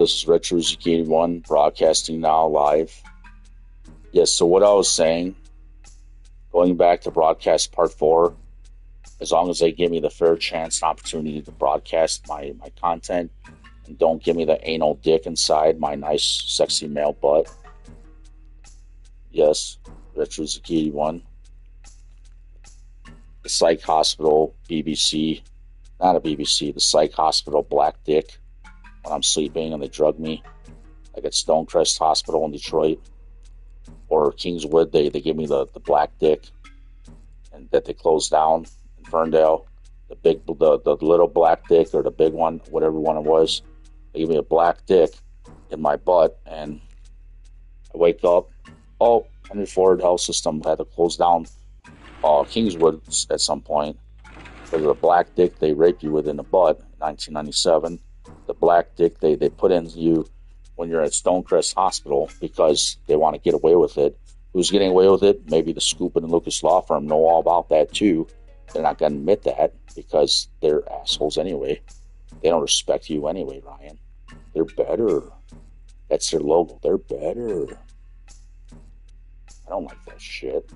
This is Retro Zucchini 1, broadcasting now live. Yes, so what I was saying, going back to broadcast part 4, as long as they give me the fair chance and opportunity to broadcast my content and don't give me the anal dick inside my nice, sexy male butt. Yes, Retro Zucchini 1. The Psych Hospital, BBC, not a BBC, the Psych Hospital Black Dick. When I'm sleeping and they drug me, like at Stonecrest Hospital in Detroit or Kingswood, they give me the black dick, and that they closed down in Ferndale, the little black dick or the big one, whatever one it was. They give me a black dick in my butt, and I wake up. Oh, Henry Ford Health System had to close down Kingswood at some point because of the black dick they raped you with in the butt in 1997. The black dick they put in you when you're at Stonecrest Hospital because they want to get away with it. Who's getting away with it? Maybe the Scoop and Lucas Law Firm know all about that too. They're not going to admit that because they're assholes anyway. They don't respect you anyway, Ryan. They're better. That's their logo. They're better. I don't like that shit.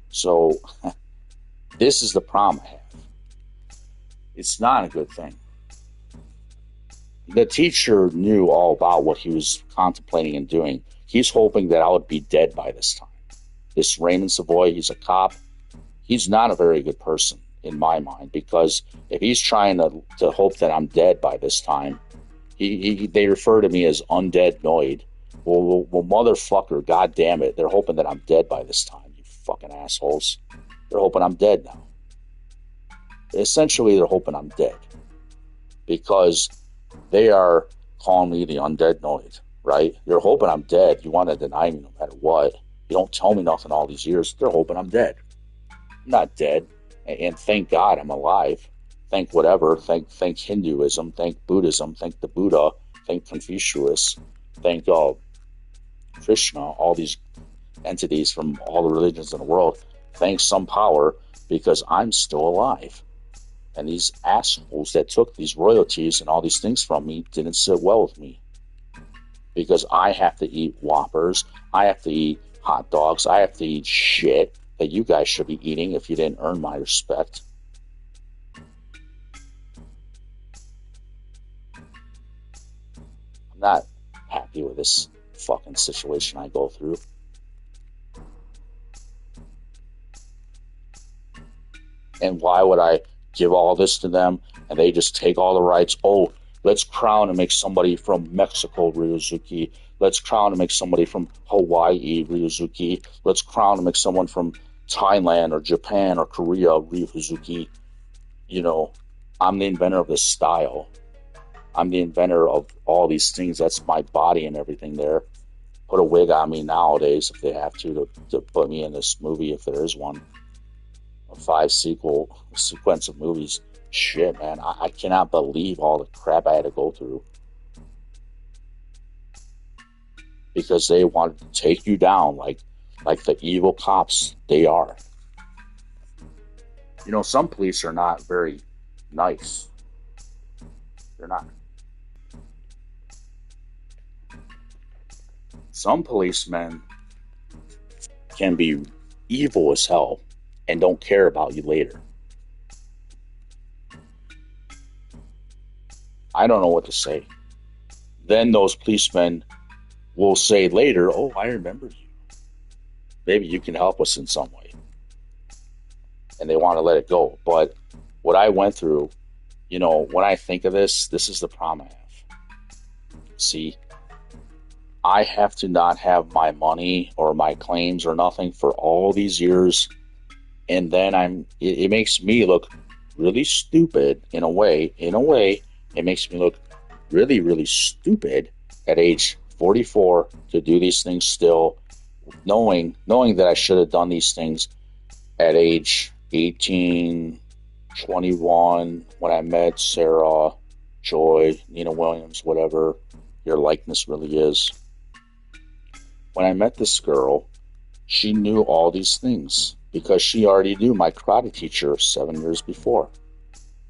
So, this is the problem I have. It's not a good thing. The teacher knew all about what he was contemplating and doing. He's hoping that I would be dead by this time. This Raymond Savoy, he's a cop. He's not a very good person in my mind, because if he's trying to hope that I'm dead by this time, they refer to me as undead Noid. Well, motherfucker, god damn it, they're hoping that I'm dead by this time, you fucking assholes. They're hoping I'm dead now. Essentially, they're hoping I'm dead because they are calling me the undead Noid, right? You're hoping I'm dead. You want to deny me no matter what. You don't tell me nothing all these years. They're hoping I'm dead. I'm not dead. And thank God I'm alive. Thank whatever. Thank Hinduism. Thank Buddhism. Thank the Buddha. Thank Confucius. Thank Krishna. All these entities from all the religions in the world. Thank some power, because I'm still alive. And these assholes that took these royalties and all these things from me didn't sit well with me. Because I have to eat Whoppers. I have to eat hot dogs. I have to eat shit that you guys should be eating if you didn't earn my respect. I'm not happy with this fucking situation I go through. And why would I give all this to them and they just take all the rights? Oh, let's crown and make somebody from Mexico Ryuzuki. Let's crown and make somebody from Hawaii Ryuzuki. Let's crown and make someone from Thailand or Japan or Korea Ryuzuki. You know, I'm the inventor of this style. I'm the inventor of all these things. That's my body and everything there. Put a wig on me nowadays if they have to put me in this movie, if there is one. A 5 sequence of movies. Shit, man, I cannot believe all the crap I had to go through. Because they wanted to take you down like the evil cops they are. You know, some police are not very nice. They're not. Some policemen can be evil as hell and don't care about you later. I don't know what to say. Then those policemen will say later, oh, I remember you. Maybe you can help us in some way. And they want to let it go. But what I went through, you know, when I think of this is the problem I have. See, I have to not have my money or my claims or nothing for all these years. And then it makes me look really stupid in a way. In a way, it makes me look really, really stupid at age 44 to do these things still, knowing that I should have done these things at age 18, 21, when I met Sarah, Joy, Nina Williams, whatever your likeness really is. When I met this girl, she knew all these things because she already knew my karate teacher 7 years before.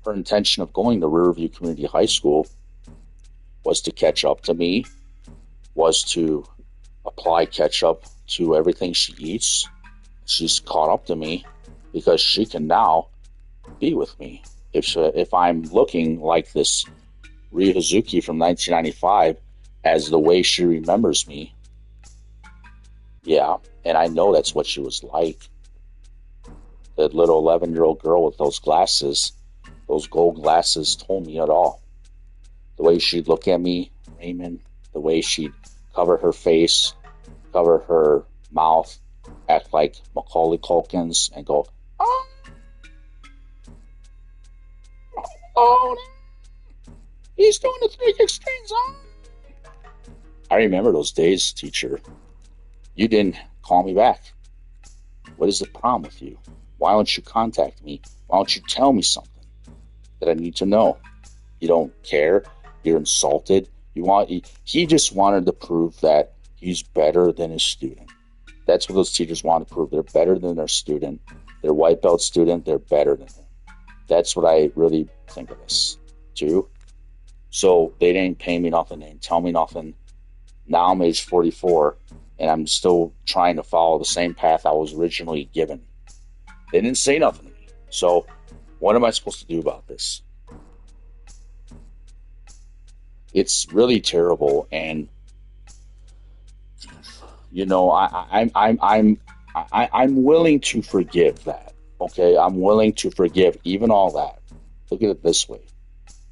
Her intention of going to Riverview Community High School was to catch up to me, was to apply ketchup to everything she eats. She's caught up to me because she can now be with me. If I'm looking like this Ryu Hazuki from 1995 as the way she remembers me, yeah, and I know that's what she was like. That little 11-year-old girl with those glasses, those gold glasses, told me it all. The way she'd look at me, Raymond, the way she'd cover her face, cover her mouth, act like Macaulay Culkins, and go, oh, oh, he's doing the 3 extremes, huh? I remember those days, teacher. You didn't call me back. What is the problem with you? Why don't you contact me? Why don't you tell me something that I need to know? You don't care. You're insulted. He just wanted to prove that he's better than his student. That's what those teachers want to prove. They're better than their student. Their white belt student, they're better than him. That's what I really think of this, too. So they didn't pay me nothing. They didn't tell me nothing. Now I'm age 44, and I'm still trying to follow the same path I was originally given. They didn't say nothing to me. So what am I supposed to do about this? It's really terrible, and I'm willing to forgive that. Okay, I'm willing to forgive even all that. Look at it this way: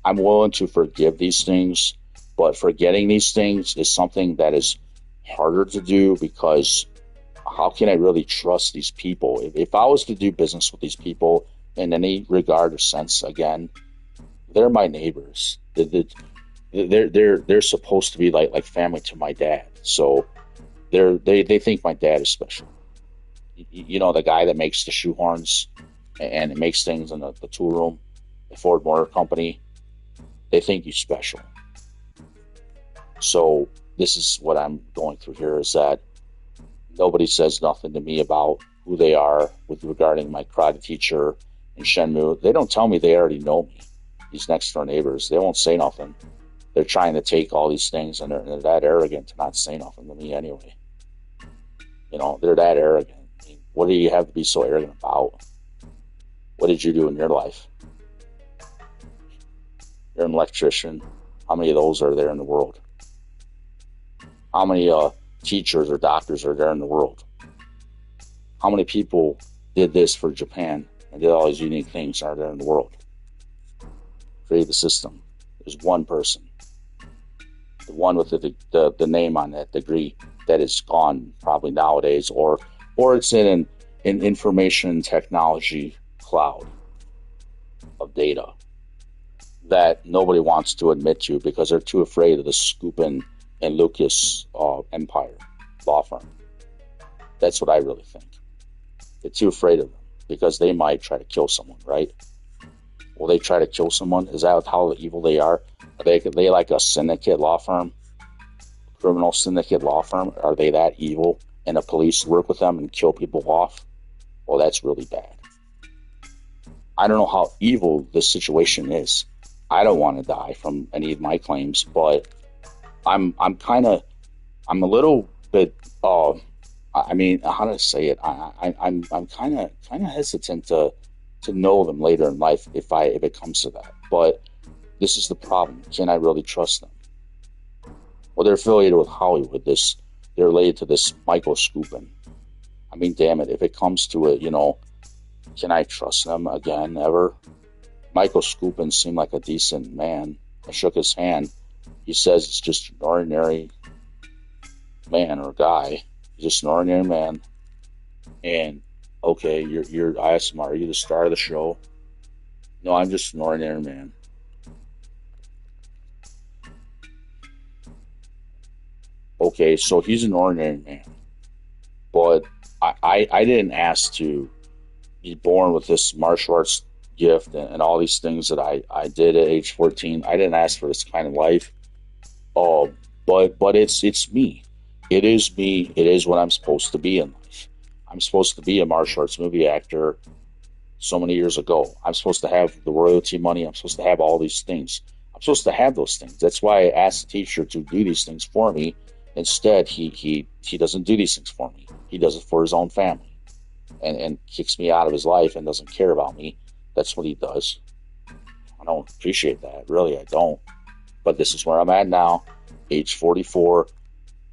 I'm willing to forgive these things, but forgetting these things is something that is harder to do because how can I really trust these people? If I was to do business with these people in any regard or sense, again, they're my neighbors. They're supposed to be like family to my dad. So they think my dad is special. The guy that makes the shoehorns and makes things in the tool room, the Ford Motor Company. They think he's special. So this is what I'm going through here, is that nobody says nothing to me about who they are with regarding my karate teacher in Shenmue. They don't tell me they already know me. These next door neighbors, they won't say nothing. They're trying to take all these things, and they're that arrogant to not say nothing to me anyway. They're that arrogant. I mean, what do you have to be so arrogant about? What did you do in your life? You're an electrician. How many of those are there in the world? How many teachers or doctors are there in the world? How many people did this for Japan and did all these unique things are there in the world? Create the system. There's one person. The one with the name on that degree that is gone probably nowadays, or it's in an information technology cloud of data that nobody wants to admit to because they're too afraid of the Skupin and Lucas empire law firm. That's what I really think. They're too afraid of them because they might try to kill someone, right? Will they try to kill someone? Is that how evil they are? Are they like a syndicate law firm? Criminal syndicate law firm? Are they that evil? And the police work with them and kill people off? Well, that's really bad. I don't know how evil this situation is. I don't want to die from any of my claims, but I'm a little bit I mean, how to say it? I'm kind of hesitant to know them later in life if it comes to that. But this is the problem. Can I really trust them? Well, they're affiliated with Hollywood. They're related to this Michael Skupin. I mean, damn it. If it comes to it, can I trust them again ever? Michael Skupin seemed like a decent man. I shook his hand. He says it's just an ordinary man or guy. He's just an ordinary man. And okay, I asked him, are you the star of the show? No, I'm just an ordinary man. Okay, so he's an ordinary man. But I didn't ask to be born with this martial arts gift and all these things that I did at age 14. I didn't ask for this kind of life. But it's me. It is me. It is what I'm supposed to be in life. I'm supposed to be a martial arts movie actor, so many years ago. I'm supposed to have the royalty money. I'm supposed to have all these things. I'm supposed to have those things. That's why I asked the teacher to do these things for me. Instead, he doesn't do these things for me. He does it for his own family, and kicks me out of his life and doesn't care about me. That's what he does. I don't appreciate that. Really, I don't. But this is where I'm at now, age 44.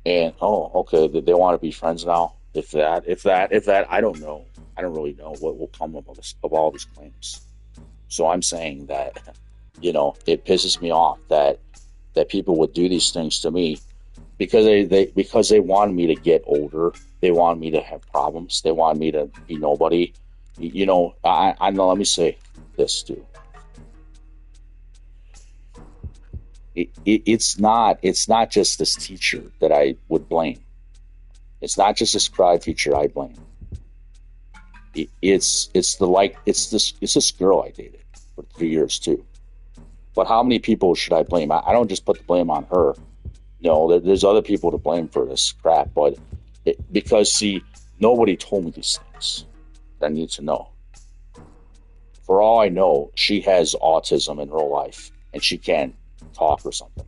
And okay, they want to be friends now. If that, I don't know. I don't really know what will come of all these claims. So I'm saying that, it pisses me off that people would do these things to me because they wanted me to get older. They wanted me to have problems. They wanted me to be nobody. I know. Let me say this too. It's not just this teacher that I would blame. It's not just this karate teacher I blame. It's this girl I dated for 3 years too. But how many people should I blame? I don't just put the blame on her. There's other people to blame for this crap. But because see, nobody told me these things that I need to know. For all I know, she has autism in real life, and she can't talk or something.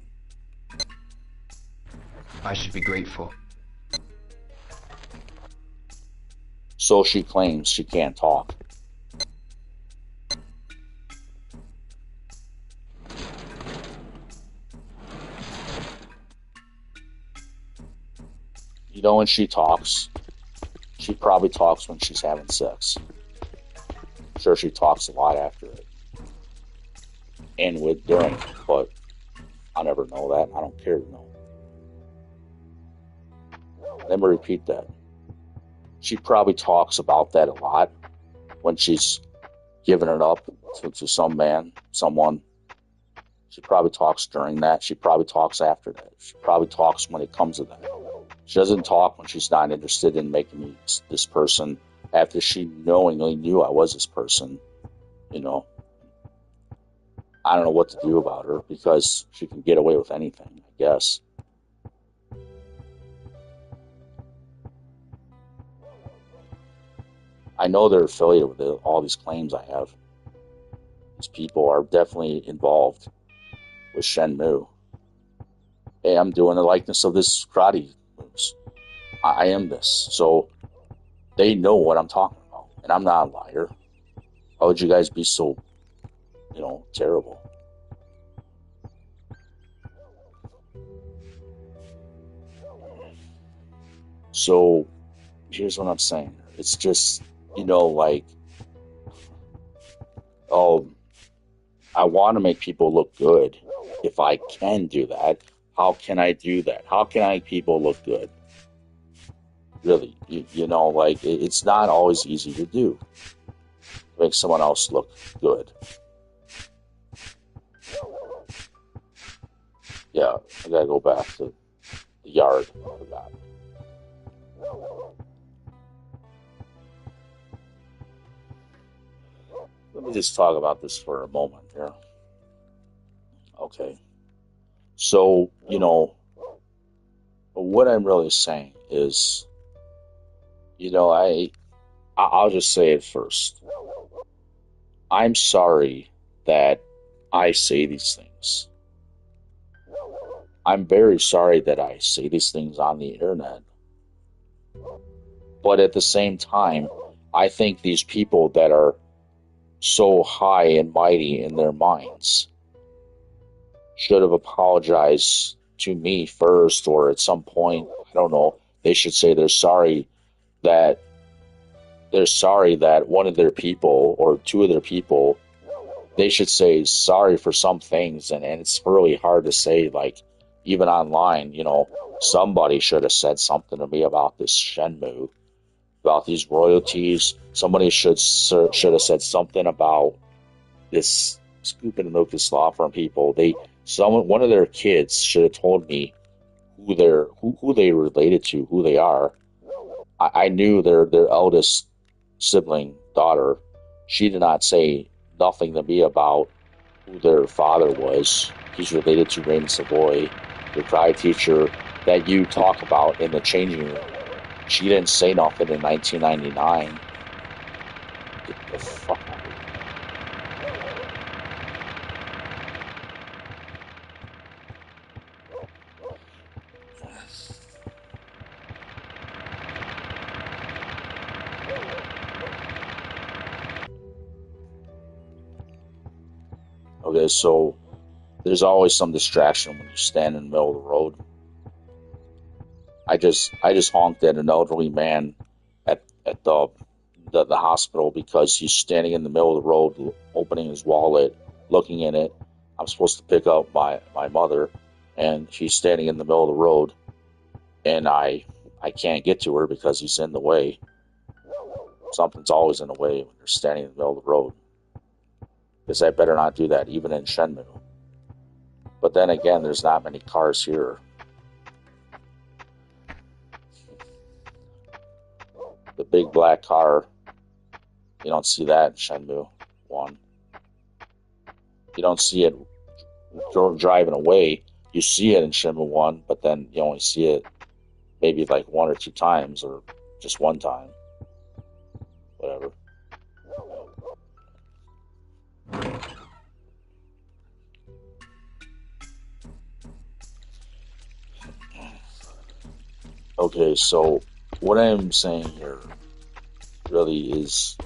I should be grateful. So she claims she can't talk. When she talks, she probably talks when she's having sex. I'm sure she talks a lot after it. And with during, but I'll never know that. I don't care to know. Let me repeat that. She probably talks about that a lot when she's giving it up to someone. She probably talks during that. She probably talks after that. She probably talks when it comes to that. She doesn't talk when she's not interested in making me this person after she knowingly knew I was this person. I don't know what to do about her because she can get away with anything, I guess. I know they're affiliated with all these claims I have. These people are definitely involved with Shenmue. Hey, I'm doing the likeness of this karate moves. I am this. So they know what I'm talking about. And I'm not a liar. How would you guys be so, terrible? So here's what I'm saying. It's just, I want to make people look good. If I can do that, how can I do that? How can I make people look good? Really, it's not always easy to do. Make someone else look good. Yeah, I gotta go back to the yard. I forgot. Let me just talk about this for a moment here. Okay. So, what I'm really saying is, I'll just say it first. I'm sorry that I say these things. I'm very sorry that I say these things on the internet. But at the same time, I think these people that are so high and mighty in their minds should have apologized to me first, or at some point, I don't know, they should say that one of their people or two of their people, they should say sorry for some things. And it's really hard to say, like, even online, somebody should have said something to me about this Shenmue, about these royalties. Somebody should have said something about this Scoop and Lucas law firm people. One of their kids should have told me who they related to, who they are. I knew their eldest sibling daughter. She did not say nothing to me about who their father was. He's related to Raymond Savoy, the karate teacher that you talk about in the changing room. She didn't say nothing in 1999. Get the fuck out. Okay, so there's always some distraction when you stand in the middle of the road. I just honked at an elderly man at the hospital because he's standing in the middle of the road, opening his wallet, looking in it. I'm supposed to pick up my mother, and she's standing in the middle of the road, and I can't get to her because he's in the way. Something's always in the way when you're standing in the middle of the road. Because I better not do that, even in Shenmue. But then again, there's not many cars here. The big black car, you don't see that in Shenmue 1. You don't see it driving away. You see it in Shenmue 1, but then you only see it maybe like one or two times, or just one time. Whatever. Okay, so what I'm saying here really is,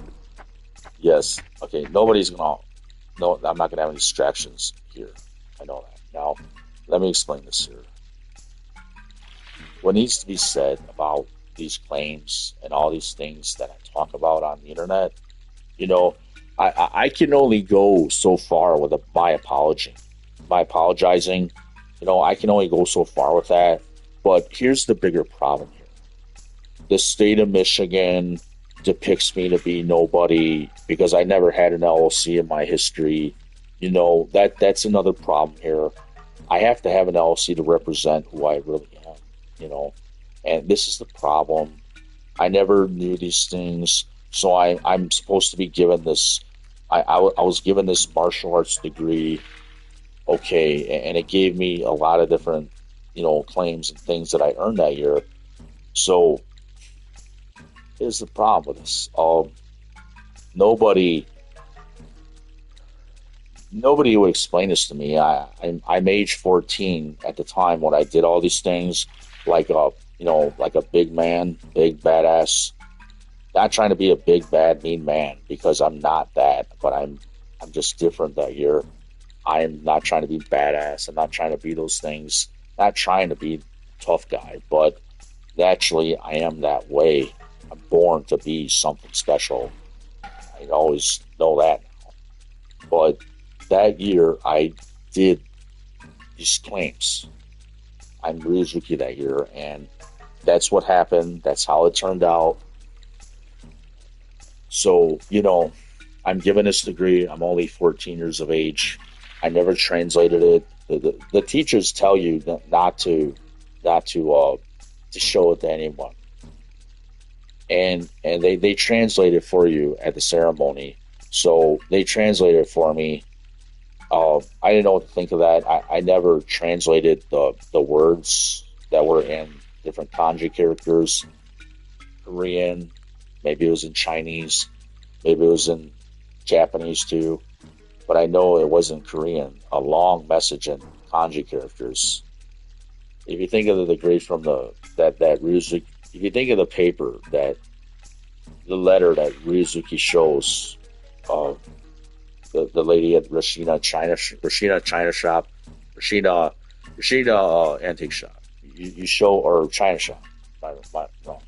yes, okay, no, I'm not gonna have any distractions here. I know that. Now, let me explain this here. What needs to be said about these claims and all these things that I talk about on the internet, you know, I can only go so far with my apology, my apologizing. I can only go so far with that. But here's the bigger problem here. The state of Michigan depicts me to be nobody because I never had an LLC in my history. That's another problem here. I have to have an LLC to represent who I really am, and this is the problem. I never knew these things, so I'm supposed to be given this. I was given this martial arts degree, okay, and it gave me a lot of different, claims and things that I earned that year. So here's the problem with this. Nobody would explain this to me. I'm age 14 at the time when I did all these things, like like a big man, big badass. Not trying to be a big bad mean man because I'm not that, but I'm just different that year. I'm not trying to be badass. I'm not trying to be those things. Not trying to be tough guy, but naturally I am that way. I'm born to be something special. I always know that now. But that year I did these claims. I'm Ryuzuki that year, and that's what happened. That's how it turned out. So, I'm given this degree. I'm only 14 years of age. I never translated it. The teachers tell you not to show it to anyone, and they translate it for you at the ceremony. So they translated it for me. I didn't know what to think of that. I never translated the words that were in different kanji characters, Korean, maybe it was in Chinese, maybe it was in Japanese too, but I know it was in Korean, a long message in kanji characters. If you think of the degree from that Ryuzuki, if you think of the paper the letter that Ryuzuki shows, the lady at Rashina China shop, Rashina antique shop. You show, or China shop. No.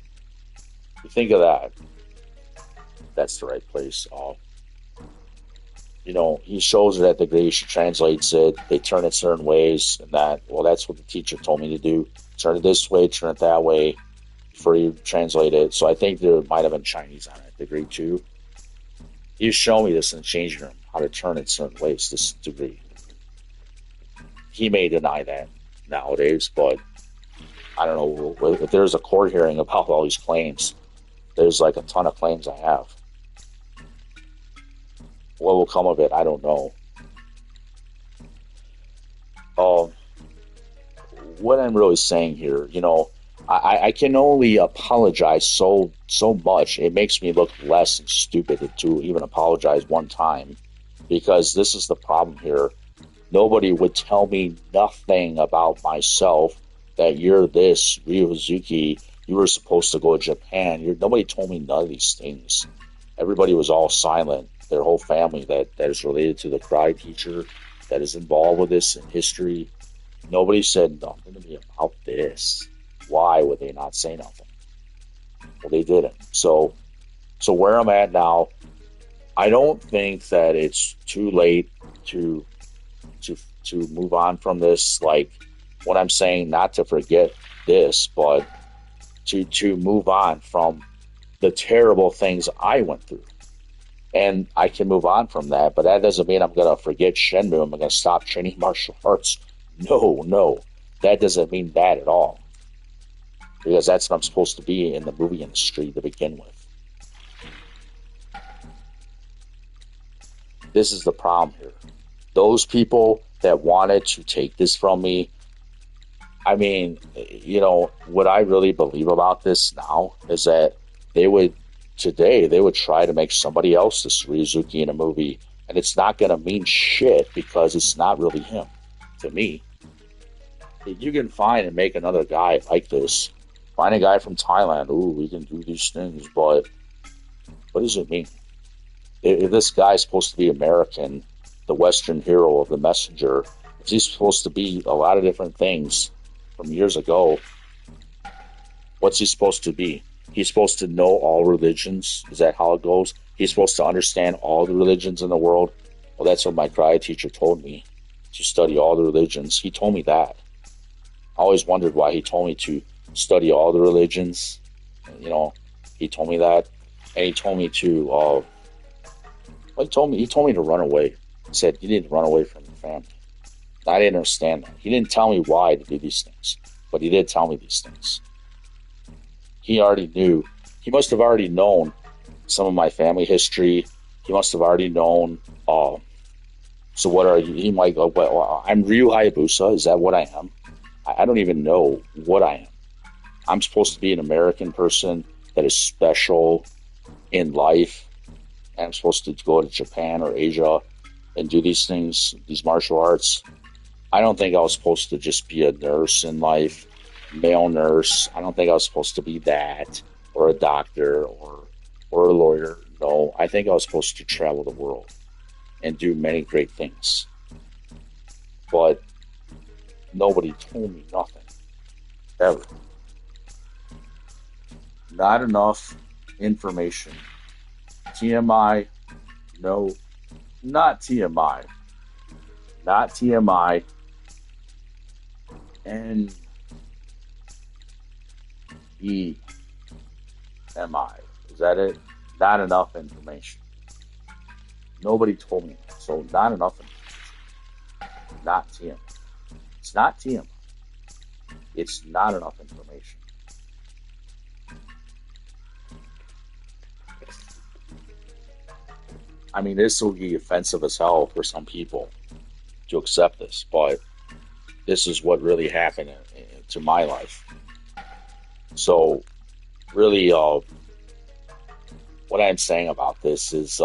You think of that. That's the right place. He shows it at the degree. She translates it. They turn it certain ways, and that's what the teacher told me to do. Turn it this way, turn it that way, before you translate it. So I think there might have been Chinese on that degree too. You show me this in the changing room, how to turn it certain ways, this degree. He may deny that nowadays, but I don't know. If there's a court hearing about all these claims, there's like a ton of claims I have. What will come of it, I don't know. What I'm really saying here, I can only apologize so much. It makes me look less stupid to even apologize one time, because this is the problem here. Nobody would tell me nothing about myself that you're this Ryozuki, you were supposed to go to Japan. Nobody told me none of these things. Everybody was all silent. Their whole family that is related to the karate teacher that is involved with this in history. Nobody said nothing to me about this. Why would they not say nothing? Well, they didn't. So where I'm at now, I don't think that it's too late to to move on from this. Like what I'm saying, not to forget this, but to move on from the terrible things I went through. And I can move on from that, but that doesn't mean I'm going to forget Shenmue. I'm going to stop training martial arts. No, no. That doesn't mean that at all. Because that's what I'm supposed to be in the movie industry to begin with. This is the problem here. Those people that wanted to take this from me, I mean, what I really believe about this now is that they would try to make somebody else this Ryuzuki in a movie, and it's not going to mean shit because it's not really him to me. You can find and make another guy like this. Find a guy from Thailand. Ooh, we can do these things, but what does it mean? If this guy's supposed to be American, the Western hero of The Messenger, if he's supposed to be a lot of different things from years ago, what's he supposed to be? He's supposed to know all religions. Is that how it goes? He's supposed to understand all the religions in the world. Well, that's what my karate teacher told me, to study all the religions. He told me that. I always wondered why he told me to study all the religions. He told me that. And he told me to, he told me to run away. He said, you need to run away from your family. I didn't understand that. He didn't tell me why to do these things, but he did tell me these things. He already knew. He must have already known some of my family history. He must have already known. So what are you? He might go, well, I'm Ryu Hayabusa. Is that what I am? I don't even know what I am. I'm supposed to be an American person that is special in life. And I'm supposed to go to Japan or Asia and do these things, these martial arts. I don't think I was supposed to just be a nurse in life, male nurse. I don't think I was supposed to be that, or a doctor, or a lawyer. No, I think I was supposed to travel the world and do many great things. But nobody told me nothing, ever. Not enough information. TMI, no, not TMI. Not TMI. NEMI. Is that it? Not enough information. Nobody told me that. So not enough information. Not TMI. It's not TMI. It's not enough information. I mean, this will be offensive as hell for some people to accept this, but this is what really happened to my life. So, really, what I'm saying about this is,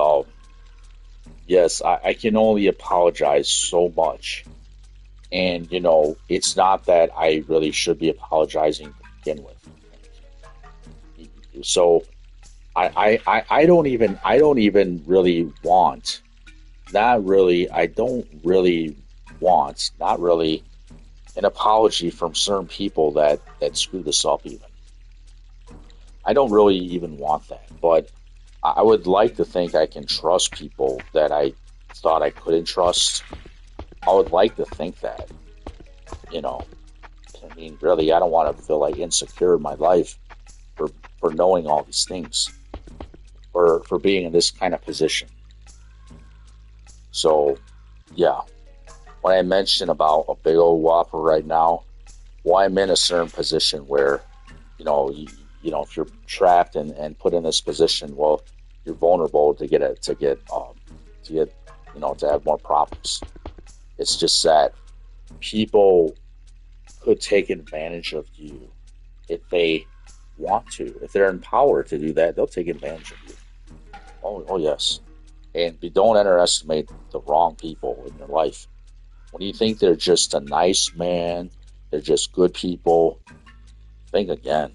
yes, I can only apologize so much. And, it's not that I really should be apologizing to begin with. So, I don't even really want, not really, I don't really want, not really, an apology from certain people that screw this up even. I don't really even want that, but I would like to think I can trust people that I thought I couldn't trust. I would like to think that, I mean, really, I don't want to feel like insecure in my life for knowing all these things. For being in this kind of position. So, yeah. When I mentioned about a big old whopper right now, well, I'm in a certain position where, if you're trapped and put in this position, well, you're vulnerable to have more problems. It's just that people could take advantage of you if they want to. If they're empowered to do that, they'll take advantage of you. Oh yes. And don't underestimate the wrong people in your life. When you think they're just a nice man, They're just good people. Think again.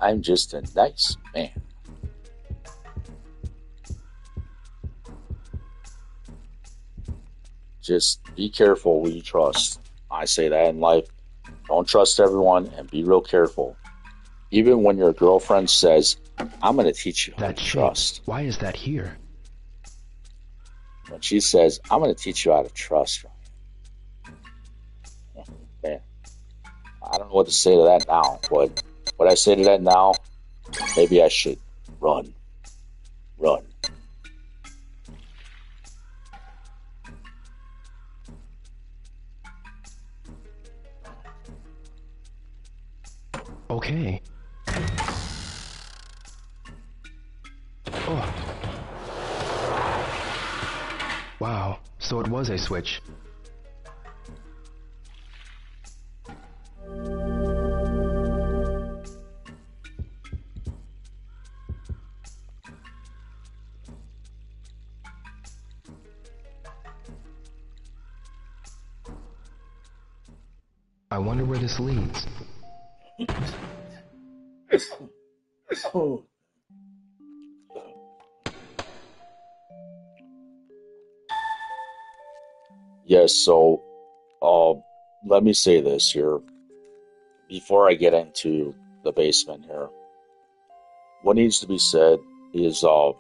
I'm just a nice man. Just be careful who you trust. I say that in life. Don't trust everyone and be real careful. Even when your girlfriend says, I'm going to teach you how to That shape, trust. why is that here? When she says, I'm going to teach you how to trust, man, I don't know what to say to that now, but what I say to that now, maybe I should run, run. Okay. Oh. Wow, so it was a switch. I wonder where this leads. Yes, so uh, let me say this here before I get into the basement here. What needs to be said is, okay,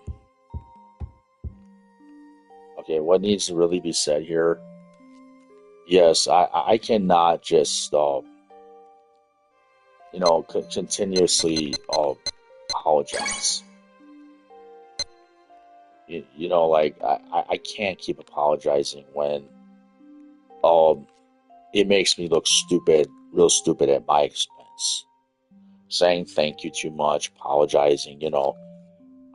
what needs to really be said here? Yes, I cannot just, continuously apologize. Like I can't keep apologizing when um, it makes me look stupid, real stupid at my expense. Saying thank you too much, apologizing,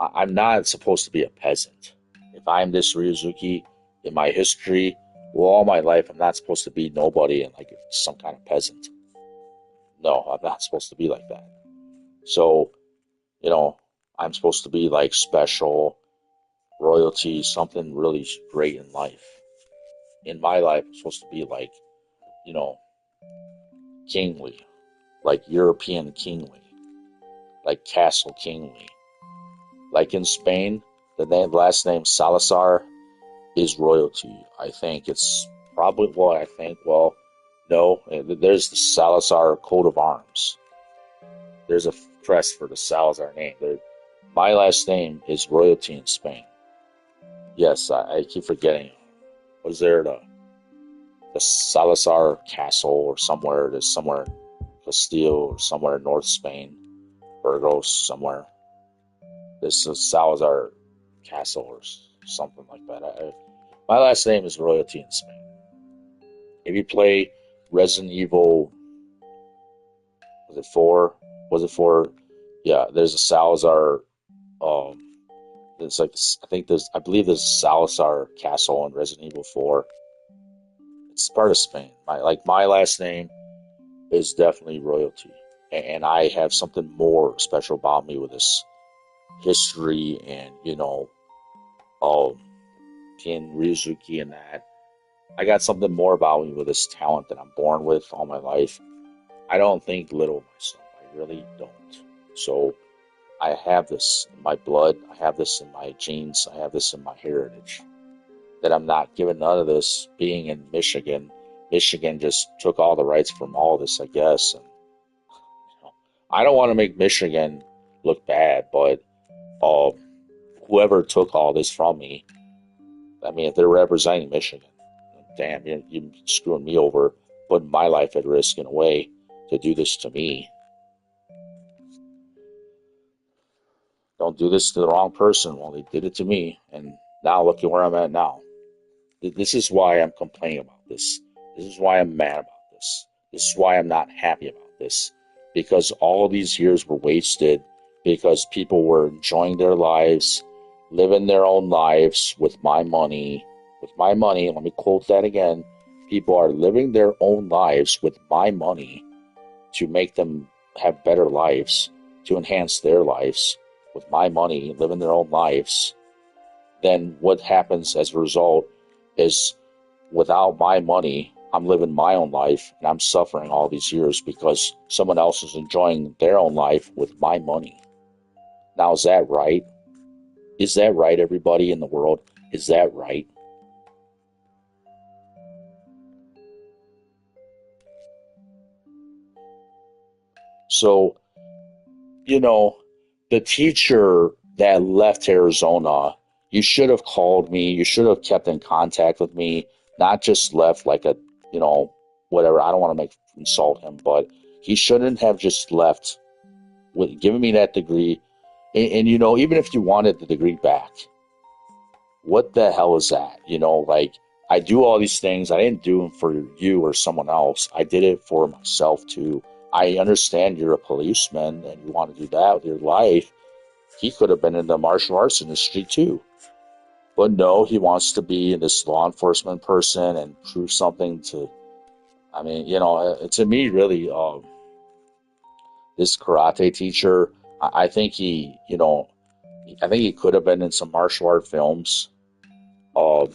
I'm not supposed to be a peasant. If I'm this Ryuzuki in my history, well, all my life, I'm not supposed to be nobody and like some kind of peasant. No, I'm not supposed to be like that. So, you know, I'm supposed to be like special, royalty, something really great in life. In my life, I'm supposed to be like, you know, kingly, like European kingly, like castle kingly. Like in Spain, last name Salazar is royalty. I think it's probably what I think. Well, no, there's the Salazar coat of arms. There's a crest for the Salazar name. My last name is royalty in Spain. Yes, I keep forgetting. Was there the Salazar Castle or somewhere? There's somewhere in Castile or somewhere in North Spain, Burgos somewhere. This is Salazar Castle or something like that. My last name is royalty in Spain. If you play Resident Evil, was it 4? Was it 4? Yeah, there's a Salazar. Um, it's like I believe there's a Salazar Castle in Resident Evil 4. It's part of Spain. My last name is definitely royalty, and I have something more special about me with this history and um, being Ryuzuki and that. I got something more about me with this talent that I'm born with all my life. I don't think little of myself. I really don't. So I have this in my blood. I have this in my genes. I have this in my heritage. That I'm not given none of this being in Michigan. Michigan just took all the rights from all of this, I guess. And I don't want to make Michigan look bad, but uh, whoever took all this from me, I mean, if they're representing Michigan, damn, you're screwing me over, putting my life at risk in a way to do this to me. Don't do this to the wrong person. Well, they did it to me, and now look at where I'm at now. This is why I'm complaining about this. This is why I'm mad about this. This is why I'm not happy about this. Because all of these years were wasted because people were enjoying their lives, living their own lives with my money. With my money, let me quote that again. People are living their own lives with my money to make them have better lives, to enhance their lives with my money, living their own lives, then what happens as a result is without my money, I'm living my own life and I'm suffering all these years because someone else is enjoying their own life with my money. Now, is that right? Is that right, everybody in the world? Is that right? So, you know, the teacher that left Arizona, you should have called me. You should have kept in contact with me, not just left like a, you know, whatever. I don't want to make insult him, but he shouldn't have just left with giving me that degree. And you know, even if you wanted the degree back, what the hell is that? You know, like I do all these things. I didn't do them for you or someone else. I did it for myself too. I understand you're a policeman and you want to do that with your life. He could have been in the martial arts industry too. But no, he wants to be this law enforcement person and prove something to, I mean, you know, to me, really, this karate teacher, I think he, you know, I think he could have been in some martial art films. Uh,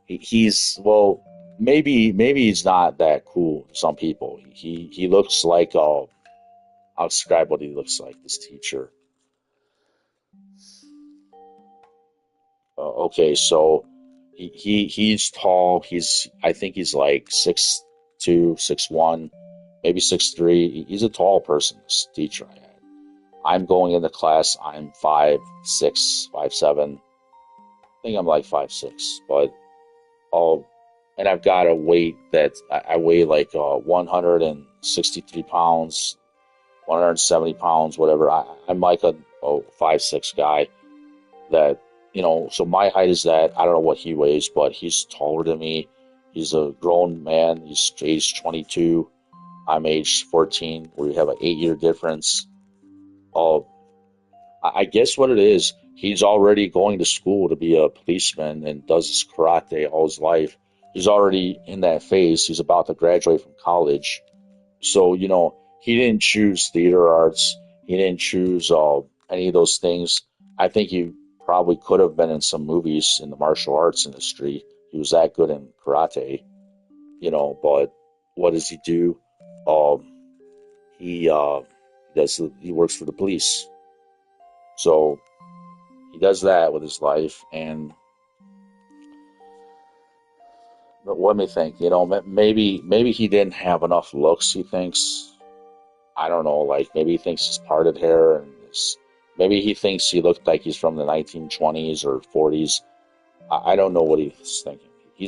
he's, well, maybe he's not that cool to some people. He looks like, I'll describe what he looks like, this teacher. Okay, so he's tall. I think he's like 6'2", 6'1", maybe 6'3". He's a tall person. This teacher I had. I'm going into class. I'm 5'6", 5'7". I think I'm like 5'6", but oh, and I've got a weight that I weigh like 163 pounds, 170 pounds, whatever. I'm like a 5'6" guy that, you know, so my height is that. I don't know what he weighs, but he's taller than me. He's a grown man. He's age 22. I'm age 14. We have an 8-year difference. Uh, I guess what it is, he's already going to school to be a policeman and does his karate all his life. He's already in that phase. He's about to graduate from college. So, you know, he didn't choose theater arts. He didn't choose any of those things. I think he probably could have been in some movies in the martial arts industry. He was that good in karate, you know, but what does he do? Um, he works for the police. So he does that with his life. And but let me think, you know, maybe he didn't have enough looks, he thinks. I don't know, like maybe he thinks he's parted hair and maybe he thinks he looked like he's from the 1920s or 40s. I don't know what he's thinking. He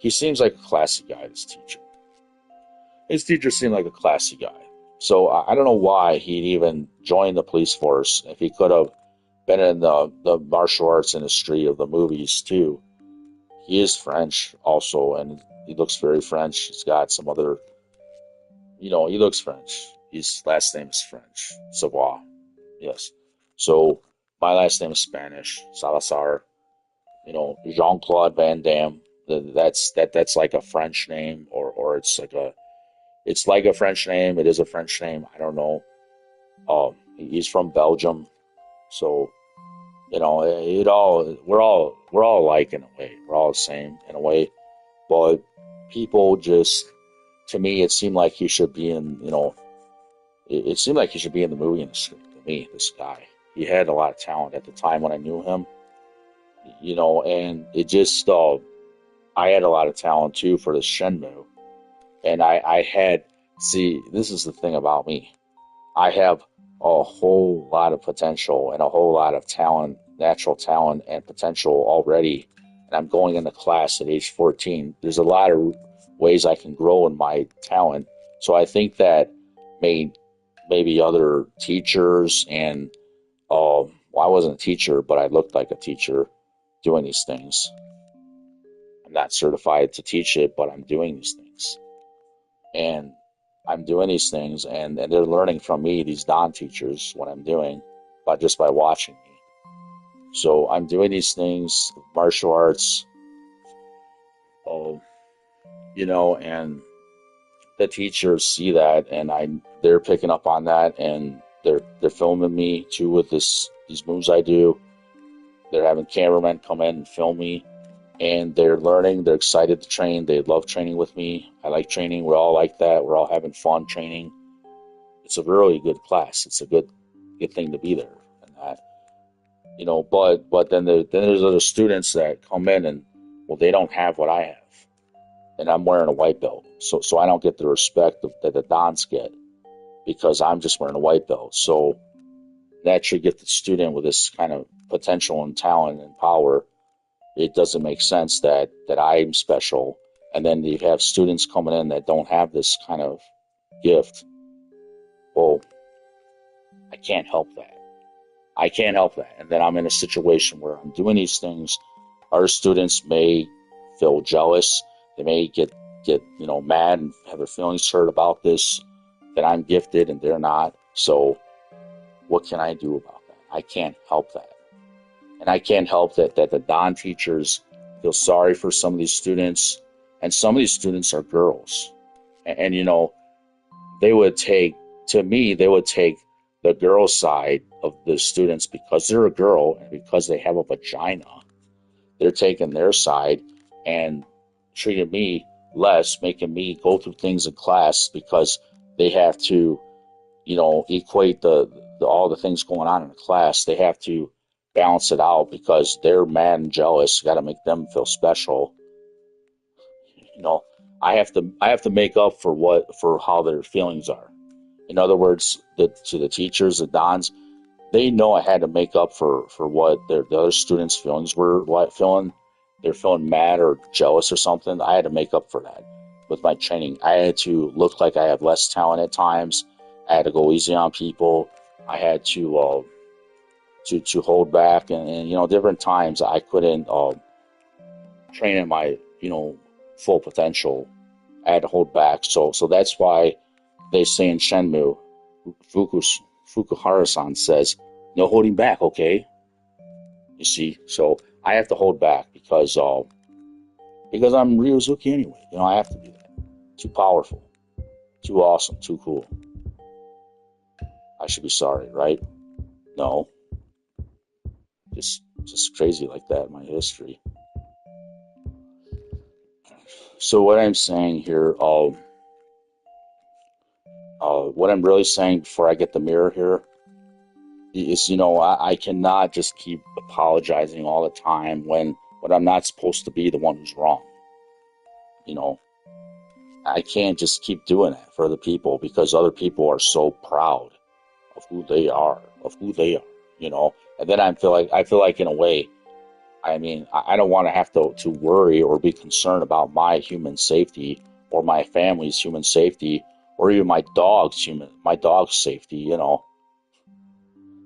seems like a classy guy, this teacher. His teacher seemed like a classy guy. So I don't know why he'd even joined the police force if he could have been in the martial arts industry of the movies too. He is French also, and he looks very French. He's got some other, you know, he looks French. His last name is French, Savoy. Yes. So my last name is Spanish, Salazar. You know, Jean Claude Van Damme. That's like a French name, or it's like a French name. It is a French name. I don't know. He's from Belgium, so you know we're all alike in a way. We're all the same in a way, but people just to me it seemed like he should be in it seemed like he should be in the movie industry. To me, this guy, he had a lot of talent at the time when I knew him, you know, and it just I had a lot of talent too for the Shenmue, and I had see this is the thing about me. I have a whole lot of potential and a whole lot of talent, natural talent and potential already. And I'm going into class at age 14. There's a lot of ways I can grow in my talent. So I think that made maybe other teachers and, well, I wasn't a teacher, but I looked like a teacher doing these things. I'm not certified to teach it, but I'm doing these things. And I'm doing these things, and they're learning from me, these non-teachers, what I'm doing, but just by watching me. So I'm doing these things, martial arts, oh, you know, and the teachers see that, and they're picking up on that, and they're filming me too with these moves I do. They're having cameramen come in and film me, and they're learning. They're excited to train. They love training with me. I like training. We're all like that. We're all having fun training. It's a really good class. It's a good thing to be there, and that, But then there's other students that come in and, well, they don't have what I have, and I'm wearing a white belt, so I don't get the respect that the Dons get because I'm just wearing a white belt. So naturally, get the student with this kind of potential and talent and power. It doesn't make sense that I'm special, and then you have students coming in that don't have this kind of gift. Well, I can't help that. I can't help that. And then I'm in a situation where I'm doing these things. Our students may feel jealous. They may get mad and have their feelings hurt about this, that I'm gifted and they're not. So what can I do about that? I can't help that. And I can't help that the Don teachers feel sorry for some of these students. And some of these students are girls. And they would take, to me, they would take the girl side of the students because they're a girl and because they have a vagina. They're taking their side and treating me less, making me go through things in class because they have to, equate the all the things going on in the class. They have to balance it out because they're mad and jealous. Got to make them feel special. You know, I have to make up for how their feelings are. In other words, to the teachers, the Dons, they know I had to make up for what the other students' feelings were feeling. They're feeling mad or jealous or something. I had to make up for that with my training. I had to look like I have less talent at times. I had to go easy on people. I had to hold back, and different times I couldn't train at my full potential. I had to hold back. So that's why they say in Shenmue, Fukuhara-san says, no holding back, okay? You see, so I have to hold back because I'm Ryozuki anyway. I have to do that. Too powerful, too awesome, too cool. I should be sorry, right? No, just crazy like that. My history. So what I'm saying here, what I'm really saying before I get the mirror here is, I cannot just keep apologizing all the time when I'm not supposed to be the one who's wrong. I can't just keep doing that for other people because other people are so proud of who they are, And then I feel like in a way, I mean, I don't want to have to worry or be concerned about my human safety or my family's human safety or even my dog's safety.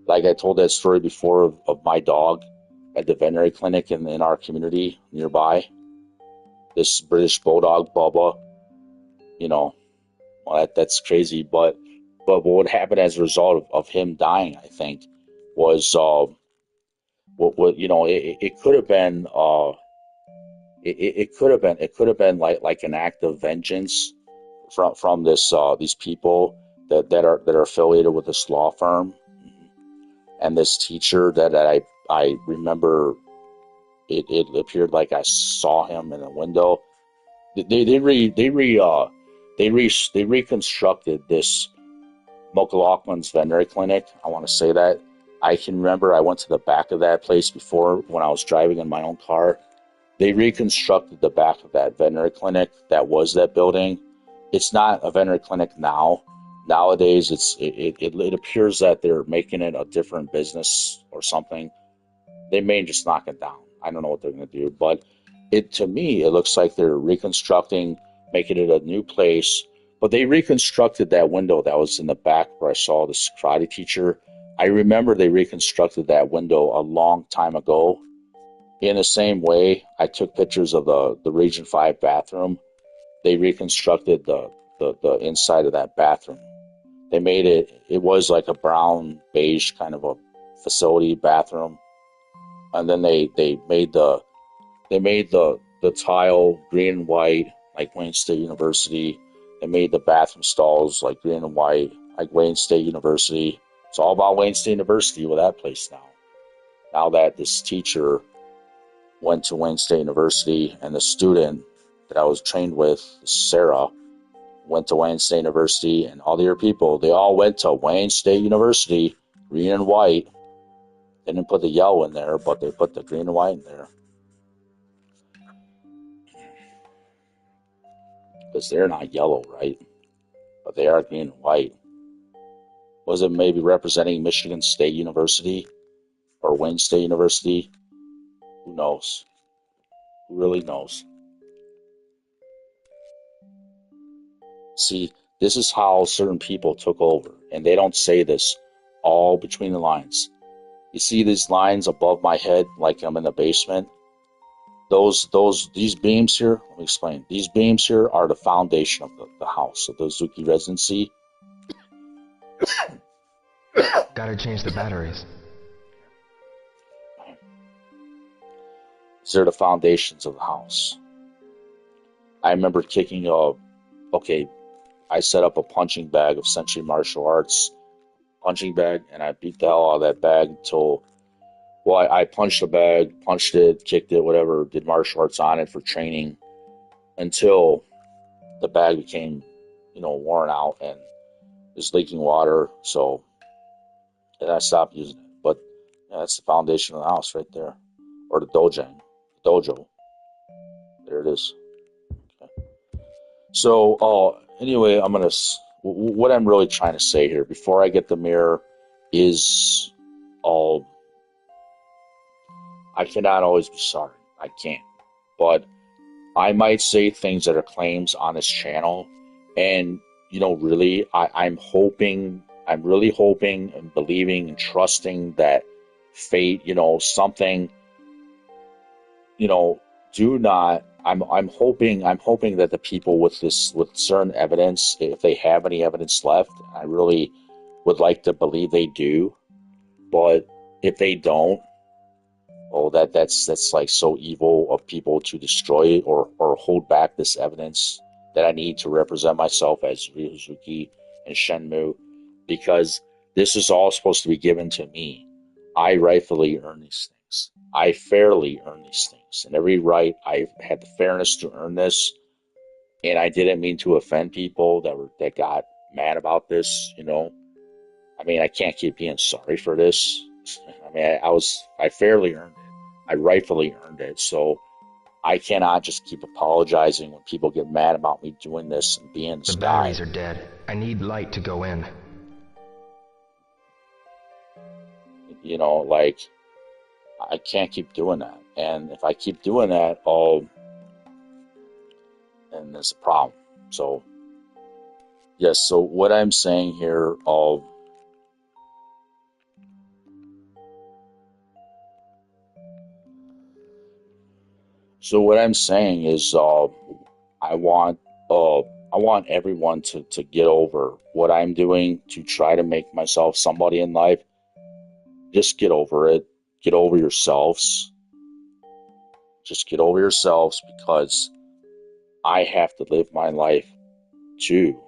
Like I told that story before of my dog at the veterinary clinic in our community nearby. This British bulldog, Bubba, well, that's crazy. But what happened as a result of him dying, I think, was it could have been it could have been like an act of vengeance from these people that are affiliated with this law firm and this teacher that I remember. It appeared like I saw him in a window. They reconstructed this McLaughlin's veterinary clinic. I want to say that. I can remember I went to the back of that place before when I was driving in my own car. They reconstructed the back of that veterinary clinic that was that building. It's not a veterinary clinic now. Nowadays, it appears that they're making it a different business or something. They may just knock it down. I don't know what they're going to do, but to me, it looks like they're reconstructing, making it a new place. But they reconstructed that window that was in the back where I saw this karate teacher. I remember they reconstructed that window a long time ago. In the same way, I took pictures of the Region 5 bathroom. They reconstructed the inside of that bathroom. They made it was like a brown beige kind of a facility bathroom. And then they made the tile green and white like Wayne State University. They made the bathroom stalls like green and white, like Wayne State University. It's all about Wayne State University with that place now. Now that this teacher went to Wayne State University and the student that I was trained with, Sarah, went to Wayne State University, and all the other people, they all went to Wayne State University, green and white. They didn't put the yellow in there, but they put the green and white in there. Because they're not yellow, right? But they are green and white. Was it maybe representing Michigan State University or Wayne State University? Who knows? Who really knows? See, this is how certain people took over, and they don't say this all between the lines. You see these lines above my head, like I'm in the basement? These beams here, let me explain. These beams here are the foundation of the house, of the Zuki residency. Gotta change the batteries. These are the foundations of the house. I remember I set up a punching bag of Century Martial Arts punching bag, and I beat the hell out of that bag until, well, I punched the bag, punched it, kicked it, whatever, did martial arts on it for training until the bag became, worn out and was leaking water. So and I stopped using it. But yeah, that's the foundation of the house right there, or the dojo. There it is. Okay. So, anyway, what I'm really trying to say here before I get the mirror is, I cannot always be sorry. I can't. But I might say things that are claims on this channel, and really, I'm really hoping and believing and trusting that fate, something, do not. I'm hoping that the people with certain evidence, if they have any evidence left, I really would like to believe they do, but if they don't, oh, that's like so evil of people to destroy or hold back this evidence that I need to represent myself as Ryuzuki and Shenmue, because this is all supposed to be given to me. I rightfully earn these things. I fairly earn these things. And every right, I had the fairness to earn this. And I didn't mean to offend people that got mad about this, I mean, I can't keep being sorry for this. I mean, I fairly earned it. I rightfully earned it. So I cannot just keep apologizing when people get mad about me doing this and being this The guy. batteries are dead. I need light to go in. Like, I can't keep doing that. And if I keep doing that, then there's a problem. So, yes, so what I'm saying here, so what I'm saying is, I want everyone to get over what I'm doing to try to make myself somebody in life. Just get over it. Get over yourselves. Just get over yourselves, because I have to live my life too.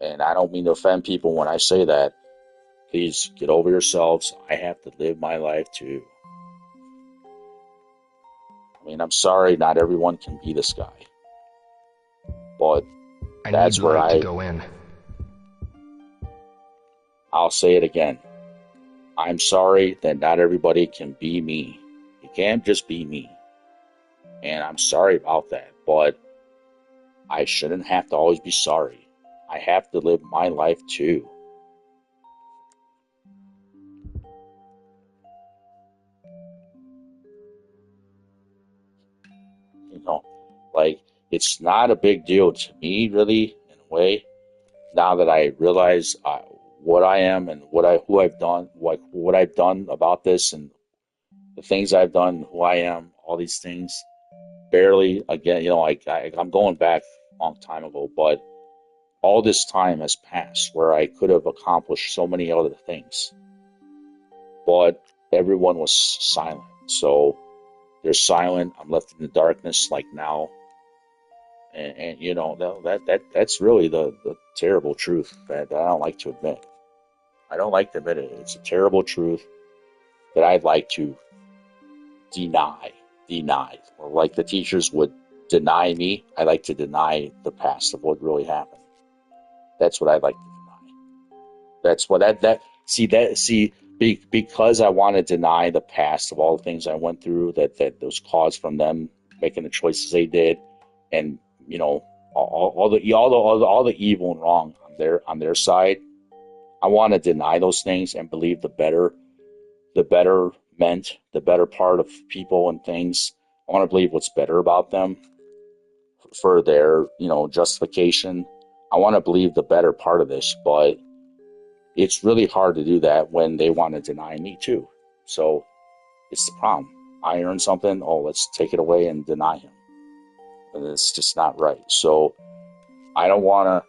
And I don't mean to offend people when I say that. Please get over yourselves. I have to live my life too. I mean, I'm sorry, not everyone can be this guy. But that's where light to go in. I'll say it again. I'm sorry that not everybody can be me. You can't just be me. And I'm sorry about that, but I shouldn't have to always be sorry. I have to live my life too. Like, it's not a big deal to me, really, in a way. Now that I realize what I am and who I've done, what I've done about this, and the things I've done, who I am, all these things. Barely, again, I'm going back a long time ago, but all this time has passed where I could have accomplished so many other things. But everyone was silent. So they're silent. I'm left in the darkness like now. And you know, that's really the terrible truth that I don't like to admit. I don't like to admit it. It's a terrible truth that I'd like to deny, deny. Or like the teachers would deny me, I like to deny the past of what really happened. That's what I'd like to deny. That's what that see because I want to deny the past of all the things I went through that was caused from them making the choices they did, and you know all the evil and wrong on their side. I want to deny those things and believe the better meant, the better part of people and things. I want to believe what's better about them for their, justification. I want to believe the better part of this, but it's really hard to do that when they want to deny me too. So it's the problem. I earn something, oh, let's take it away and deny him. And it's just not right. So I don't want to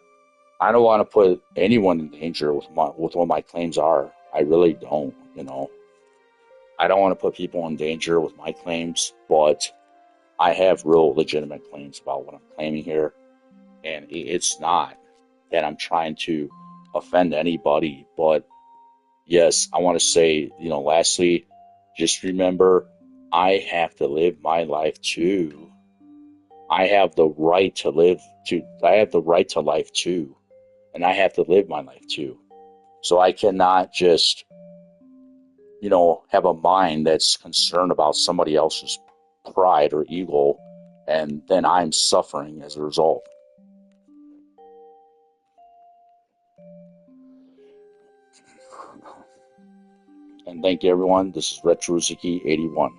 I don't want to put anyone in danger with what my claims are. I really don't. I don't want to put people in danger with my claims, but I have real legitimate claims about what I'm claiming here. And it's not that I'm trying to offend anybody, but yes, I want to say, lastly, just remember I have to live my life too. I have the right to life too, and I have to live my life too. So I cannot just, have a mind that's concerned about somebody else's pride or ego, and then I'm suffering as a result. And thank you, everyone. This is Retro Zuki 81.